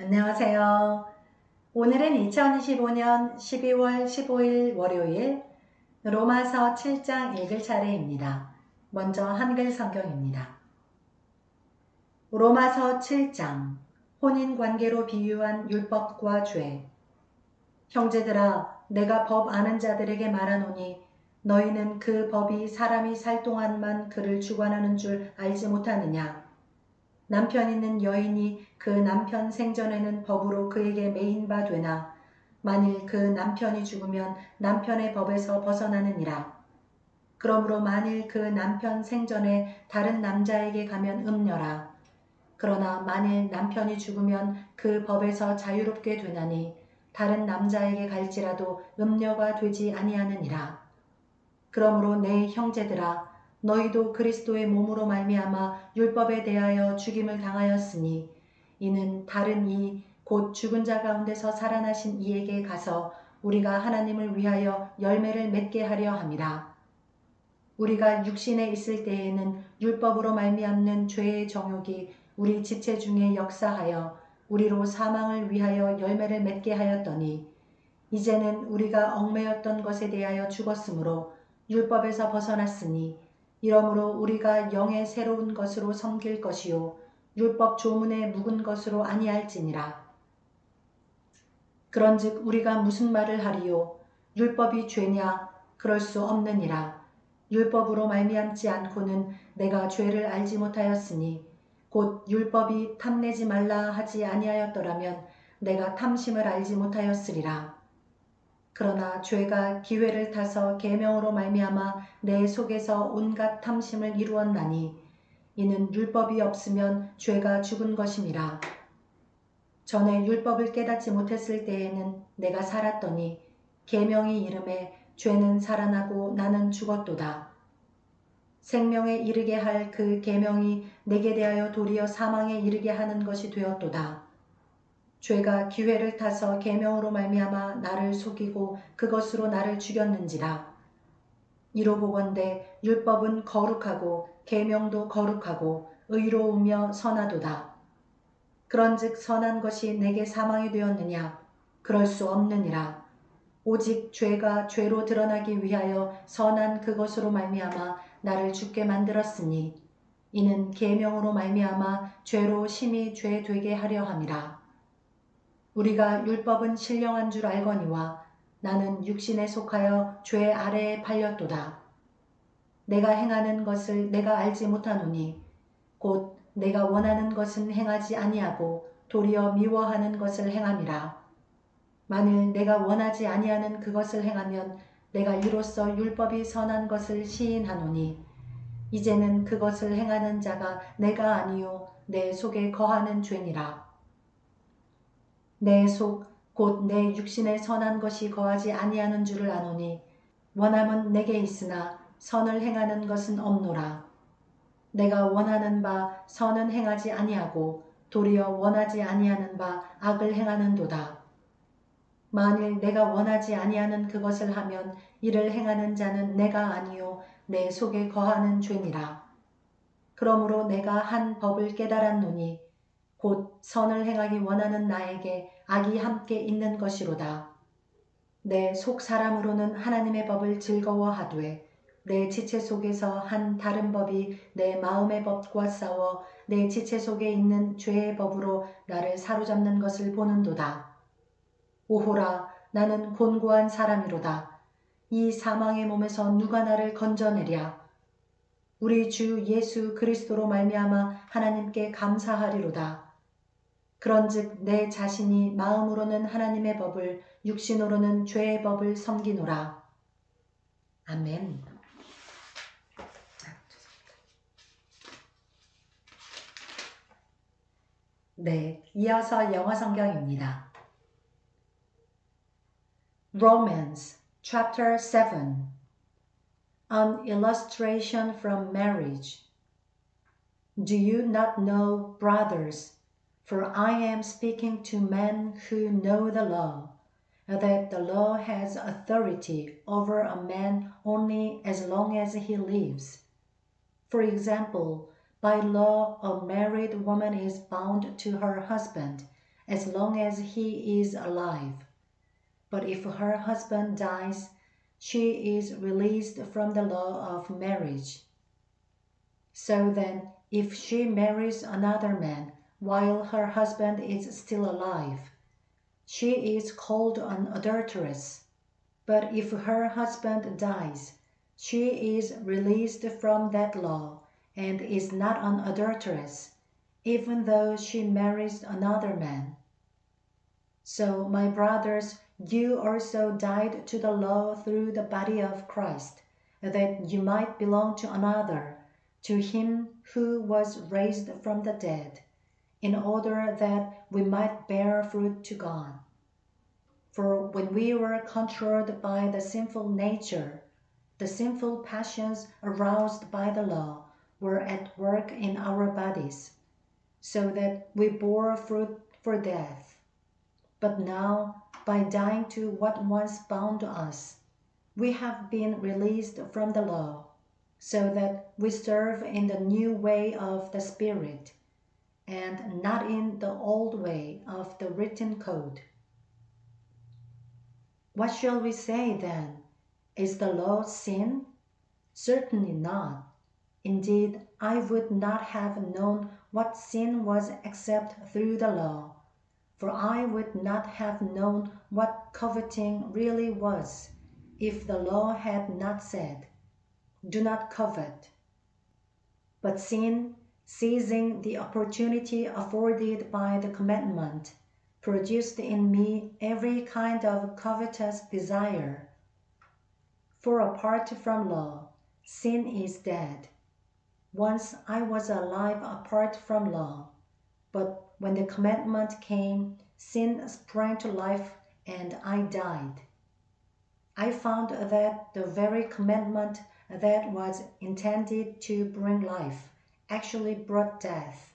안녕하세요. 오늘은 2025년 12월 15일 월요일 로마서 7장 읽을 차례입니다. 먼저 한글 성경입니다. 로마서 7장 혼인관계로 비유한 율법과 죄. 형제들아, 내가 법 아는 자들에게 말하노니 너희는 그 법이 사람이 살 동안만 그를 주관하는 줄 알지 못하느냐. 남편 있는 여인이 그 남편 생전에는 법으로 그에게 매인 바 되나 만일 그 남편이 죽으면 남편의 법에서 벗어나느니라. 그러므로 만일 그 남편 생전에 다른 남자에게 가면 음녀라. 그러나 만일 남편이 죽으면 그 법에서 자유롭게 되나니 다른 남자에게 갈지라도 음녀가 되지 아니하느니라. 그러므로 내 형제들아, 너희도 그리스도의 몸으로 말미암아 율법에 대하여 죽임을 당하였으니 이는 다른 이 곧 죽은 자 가운데서 살아나신 이에게 가서 우리가 하나님을 위하여 열매를 맺게 하려 함이라. 우리가 육신에 있을 때에는 율법으로 말미암는 죄의 정욕이 우리 지체 중에 역사하여 우리로 사망을 위하여 열매를 맺게 하였더니 이제는 우리가 얽매였던 것에 대하여 죽었으므로 율법에서 벗어났으니 이러므로 우리가 영의 새로운 것으로 섬길 것이요 율법 조문에 묵은 것으로 아니할지니라. 그런즉 우리가 무슨 말을 하리요? 율법이 죄냐? 그럴 수 없느니라. 율법으로 말미암지 않고는 내가 죄를 알지 못하였으니 곧 율법이 탐내지 말라 하지 아니하였더라면 내가 탐심을 알지 못하였으리라. 그러나 죄가 기회를 타서 계명으로 말미암아 내 속에서 온갖 탐심을 이루었나니 이는 율법이 없으면 죄가 죽은 것임이라. 전에 율법을 깨닫지 못했을 때에는 내가 살았더니 계명이 이름에 죄는 살아나고 나는 죽었도다. 생명에 이르게 할 그 계명이 내게 대하여 도리어 사망에 이르게 하는 것이 되었도다. 죄가 기회를 타서 계명으로 말미암아 나를 속이고 그것으로 나를 죽였는지라. 이로 보건대 율법은 거룩하고 계명도 거룩하고 의로우며 선하도다. 그런즉 선한 것이 내게 사망이 되었느냐? 그럴 수 없느니라. 오직 죄가 죄로 드러나기 위하여 선한 그것으로 말미암아 나를 죽게 만들었으니 이는 계명으로 말미암아 죄로 심히 죄 되게 하려 함이라. 우리가 율법은 신령한 줄 알거니와 나는 육신에 속하여 죄 아래에 팔렸도다. 내가 행하는 것을 내가 알지 못하노니 곧 내가 원하는 것은 행하지 아니하고 도리어 미워하는 것을 행함이라. 만일 내가 원하지 아니하는 그것을 행하면 내가 이로써 율법이 선한 것을 시인하노니 이제는 그것을 행하는 자가 내가 아니요 내 속에 거하는 죄니라. 내 속 곧 내 육신에 선한 것이 거하지 아니하는 줄을 아노니 원함은 내게 있으나 선을 행하는 것은 없노라. 내가 원하는 바 선은 행하지 아니하고 도리어 원하지 아니하는 바 악을 행하는도다. 만일 내가 원하지 아니하는 그것을 하면 이를 행하는 자는 내가 아니요 내 속에 거하는 죄니라. 그러므로 내가 한 법을 깨달았노니 곧 선을 행하기 원하는 나에게 악이 함께 있는 것이로다. 내 속 사람으로는 하나님의 법을 즐거워하되 내 지체 속에서 한 다른 법이 내 마음의 법과 싸워 내 지체 속에 있는 죄의 법으로 나를 사로잡는 것을 보는도다. 오호라, 나는 곤고한 사람이로다. 이 사망의 몸에서 누가 나를 건져내랴. 우리 주 예수 그리스도로 말미암아 하나님께 감사하리로다. 그런즉 내 자신이 마음으로는 하나님의 법을 육신으로는 죄의 법을 섬기노라. 아멘. 네, 이어서 영어 성경입니다. Romans chapter 7 An illustration from marriage. Do you not know, brothers, for I am speaking to men who know the law, that the law has authority over a man only as long as he lives. For example, by law a married woman is bound to her husband as long as he is alive. But if her husband dies, she is released from the law of marriage. So then, if she marries another man while her husband is still alive, she is called an adulteress. But if her husband dies, she is released from that law and is not an adulteress, even though she marries another man. So, my brothers, you also died to the law through the body of Christ, that you might belong to another, to him who was raised from the dead, in order that we might bear fruit to God. For when we were controlled by the sinful nature, the sinful passions aroused by the law were at work in our bodies, so that we bore fruit for death. But now, by dying to what once bound us, we have been released from the law, so that we serve in the new way of the Spirit, and not in the old way of the written code. What shall we say then? Is the law sin? Certainly not. Indeed, I would not have known what sin was except through the law. For I would not have known what coveting really was, if the law had not said, "Do not covet." But sin, seizing the opportunity afforded by the commandment, produced in me every kind of covetous desire. For apart from law, sin is dead. Once I was alive apart from law, but when the commandment came, sin sprang to life and I died. I found that the very commandment that was intended to bring life actually brought death.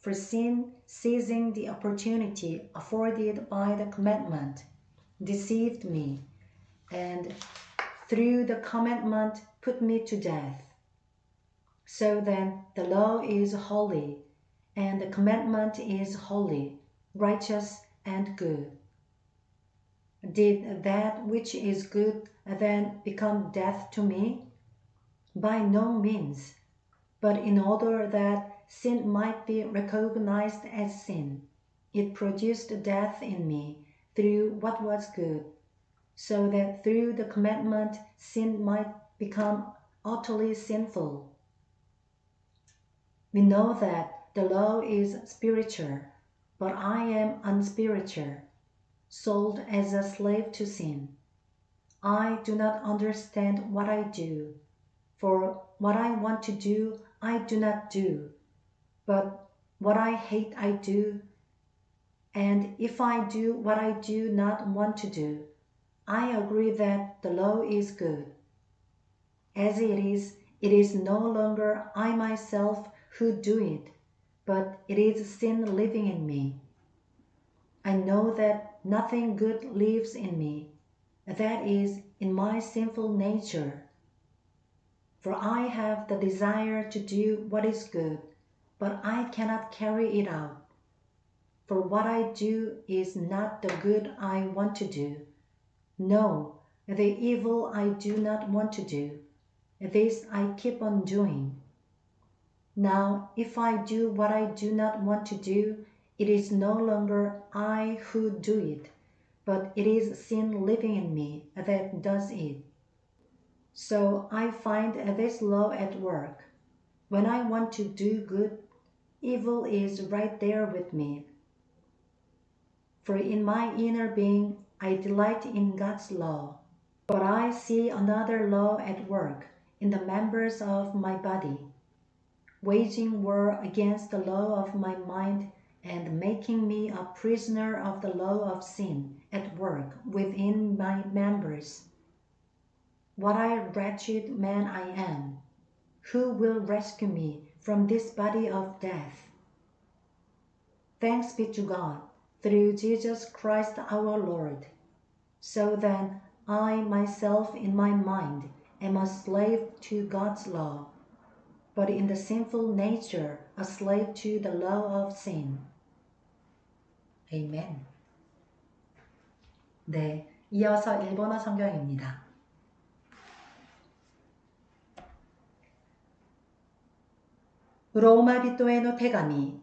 For sin, seizing the opportunity afforded by the commandment, deceived me, and through the commandment put me to death. So then the law is holy, and the commandment is holy, righteous, and good. Did that which is good then become death to me? By no means, but in order that sin might be recognized as sin, it produced death in me through what was good, so that through the commandment sin might become utterly sinful. We know that the law is spiritual, but I am unspiritual, sold as a slave to sin. I do not understand what I do, for what I want to do I do not do, but what I hate I do, and if I do what I do not want to do, I agree that the law is good. As it is no longer I myself who do it, but it is sin living in me. I know that nothing good lives in me, that is, in my sinful nature. For I have the desire to do what is good, but I cannot carry it out. For what I do is not the good I want to do. No, the evil I do not want to do. This I keep on doing. Now, if I do what I do not want to do, it is no longer I who do it, but it is sin living in me that does it. So I find this law at work. When I want to do good, evil is right there with me. For in my inner being, I delight in God's law. But I see another law at work in the members of my body, waging war against the law of my mind and making me a prisoner of the law of sin at work within my members. What a wretched man I am! Who will rescue me from this body of death? Thanks be to God, through Jesus Christ our Lord. So then, I myself in my mind am a slave to God's law, but in the sinful nature a slave to the law of sin. 에이멘. 네, 이어서 일본어 성경입니다. 로마人への手紙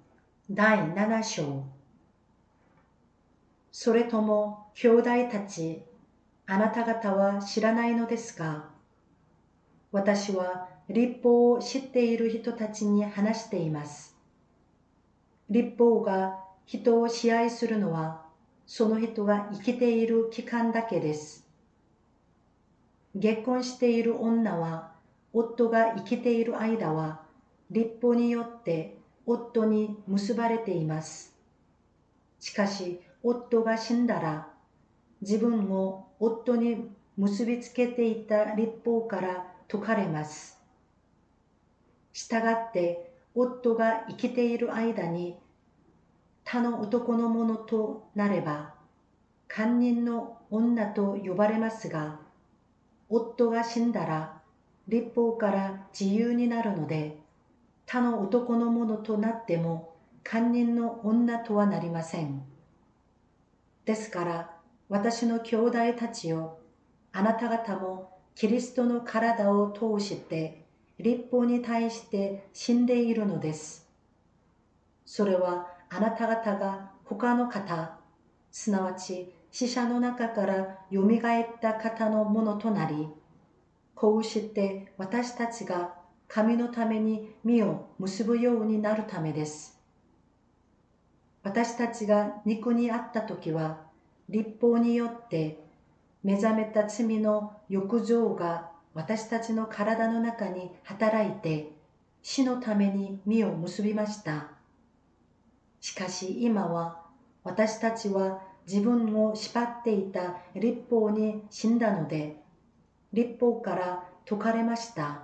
第7章。それとも兄弟たち、あなた方は知らないのですか？私は律法を知っている人たちに話しています。律法が人を支配するのは、その人が生きている期間だけです。結婚している女は、夫が生きている間は、律法によって夫に結ばれています。しかし、夫が死んだら、自分を夫に結びつけていた律法から解かれます。したがって、夫が生きている間に他の男のものとなれば、姦淫の女と呼ばれますが、夫が死んだら律法から自由になるので、他の男のものとなっても姦淫の女とはなりません。ですから、私の兄弟たちよ、あなた方もキリストの体を通して律法に対して死んでいるのです。それはあなた方が他の方、すなわち死者の中からよみがえった方のものとなり、こうして私たちが神のために実を結ぶようになるためです。私たちが肉にあったときは、律法によって目覚めた罪の欲情が私たちの体の中に働いて、死のために実を結びました。しかし今は私たちは自分を縛っていた律法に死んだので、律法から解かれました。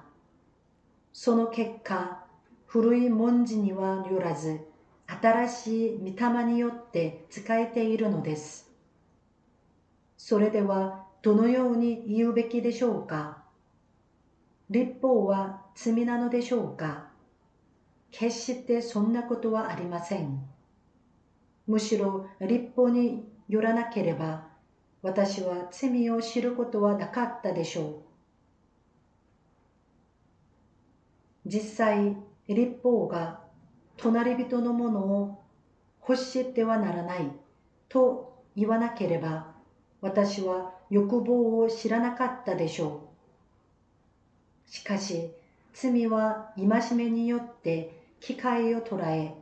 その結果、古い文字にはよらず、新しい御霊によって使えているのです。それではどのように言うべきでしょうか？律法は罪なのでしょうか？決してそんなことはありません。むしろ律法によらなければ、私は罪を知ることはなかったでしょう。実際、律法が隣人のものを欲してはならないと言わなければ、私は欲望を知らなかったでしょう。しかし、罪は戒めによって機会を捉え、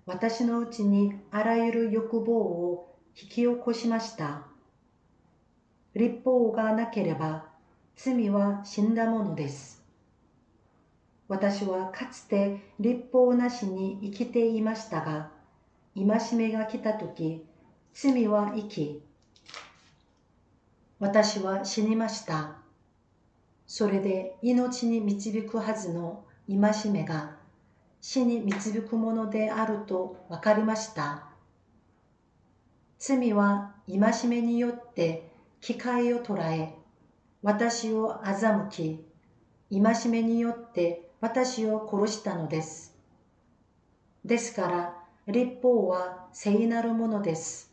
私のうちにあらゆる欲望を引き起こしました。律法がなければ罪は死んだものです。私はかつて律法なしに生きていましたが、戒めが来たとき、罪は生き、私は死にました。それで命に導くはずの戒めが死に導くものであると分かりました。罪は戒めによって機会を捉え、私を欺き、戒めによって私を殺したのです。ですから、律法は聖なるものです。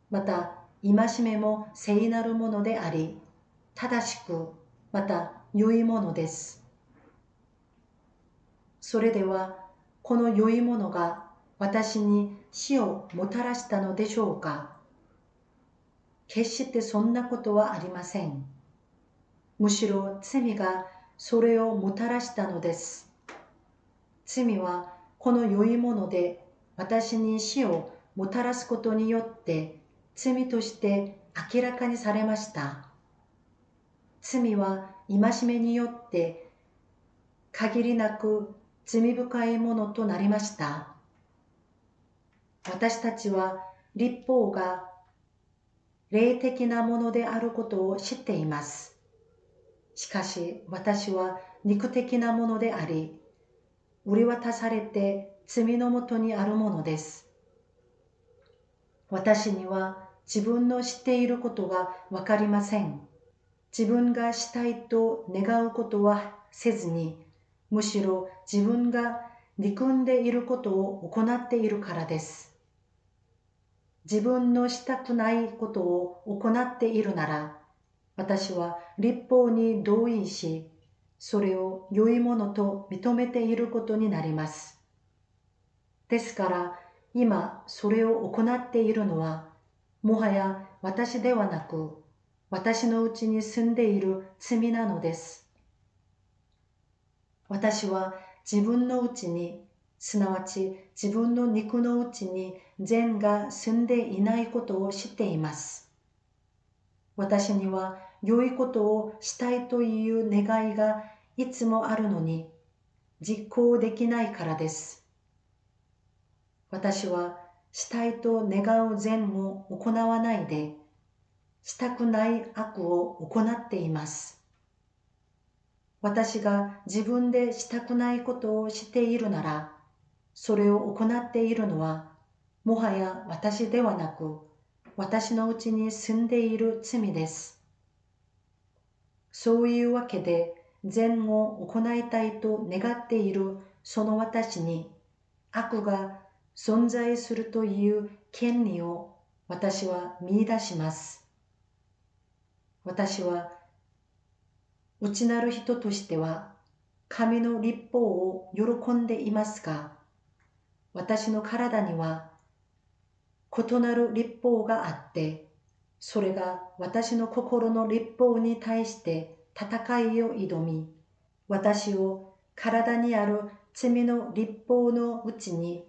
また、戒めも聖なるものであり、正しく、また良いものです。それでは、この良いものが私に死をもたらしたのでしょうか？決してそんなことはありません。むしろ罪がそれをもたらしたのです。罪はこの良いもので私に死をもたらすことによって罪として明らかにされました。罪は戒めによって限りなく罪深いものとなりました。私たちは律法が霊的なものであることを知っています。しかし私は肉的なものであり、売り渡されて罪のもとにあるものです。私には自分の知っていることがわかりません。自分がしたいと願うことはせずに、むしろ自分が憎んでいることを行っているからです。自分のしたくないことを行っているなら、私は律法に同意し、それを良いものと認めていることになります。ですから、今それを行っているのは、もはや私ではなく、私のうちに住んでいる罪なのです。私は自分のうちに、すなわち自分の肉のうちに善が住んでいないことを知っています。私には良いことをしたいという願いがいつもあるのに、実行できないからです。私はしたいと願う善を行わないで、したくない悪を行っています。私が自分でしたくないことをしているなら、それを行っているのは、もはや私ではなく、私のうちに住んでいる罪です。そういうわけで、善を行いたいと願っているその私に、悪が存在するという権利を私は見出します。私は内なる人としては神の律法を喜んでいますが、私の体には異なる律法があって、それが私の心の律法に対して戦いを挑み、私を体にある罪の律法のうちに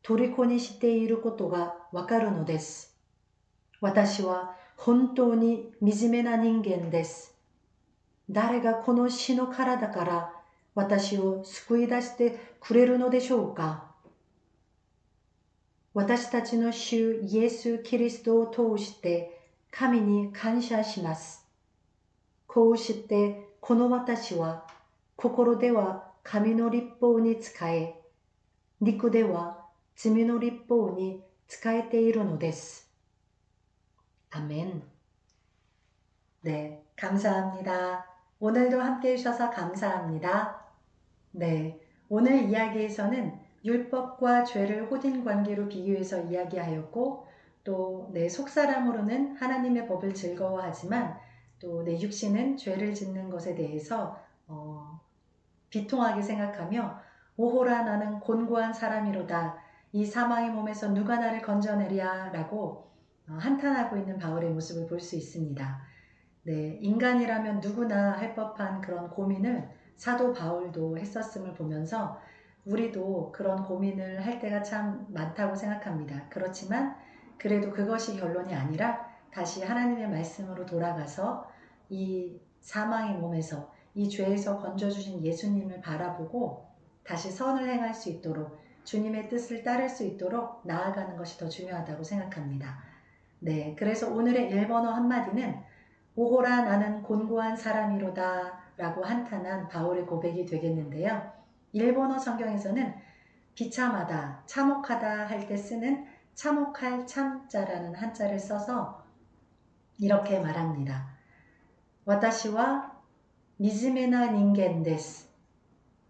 虜にしていることがわかるのです。私は本当に惨めな人間です。誰がこの死の体から私を救い出してくれるのでしょうか。私たちの主イエス・キリストを通して神に感謝します。こうしてこの私は心では神の律法に仕え、肉では罪の律法に仕えているのです。아멘. 네, 감사합니다. 오늘도 함께 해주셔서 감사합니다. 네, 오늘 이야기에서는 율법과 죄를 호된 관계로 비교해서 이야기하였고, 또 내 속사람으로는 하나님의 법을 즐거워하지만 또 내 육신은 죄를 짓는 것에 대해서 비통하게 생각하며 오호라 나는 곤고한 사람이로다. 이 사망의 몸에서 누가 나를 건져내랴 라고 한탄하고 있는 바울의 모습을 볼 수 있습니다. 네, 인간이라면 누구나 할 법한 그런 고민을 사도 바울도 했었음을 보면서 우리도 그런 고민을 할 때가 참 많다고 생각합니다. 그렇지만 그래도 그것이 결론이 아니라 다시 하나님의 말씀으로 돌아가서 이 사망의 몸에서 이 죄에서 건져주신 예수님을 바라보고 다시 선을 행할 수 있도록 주님의 뜻을 따를 수 있도록 나아가는 것이 더 중요하다고 생각합니다. 네, 그래서 오늘의 일본어 한마디는 오호라 나는 곤고한 사람이로다 라고 한탄한 바울의 고백이 되겠는데요. 일본어 성경에서는 비참하다, 참혹하다 할 때 쓰는 참혹할 참자라는 한자를 써서 이렇게 말합니다. 私は惨めな人間です。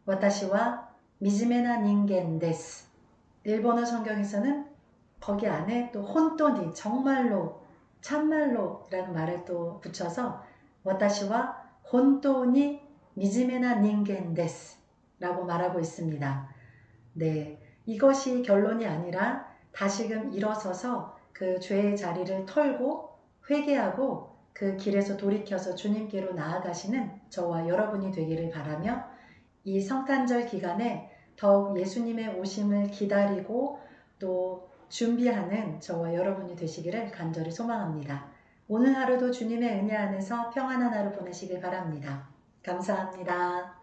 私は惨めな人間です。 일본어 성경에서는 거기 안에 또 혼돈이 정말로 참말로 라는 말을 또 붙여서 私は本当に惨めな人間です라고 말하고 있습니다. 네, 이것이 결론이 아니라 다시금 일어서서 그 죄의 자리를 털고 회개하고 그 길에서 돌이켜서 주님께로 나아가시는 저와 여러분이 되기를 바라며 이 성탄절 기간에 더욱 예수님의 오심을 기다리고 또 준비하는 저와 여러분이 되시기를 간절히 소망합니다. 오늘 하루도 주님의 은혜 안에서 평안한 하루 보내시길 바랍니다. 감사합니다.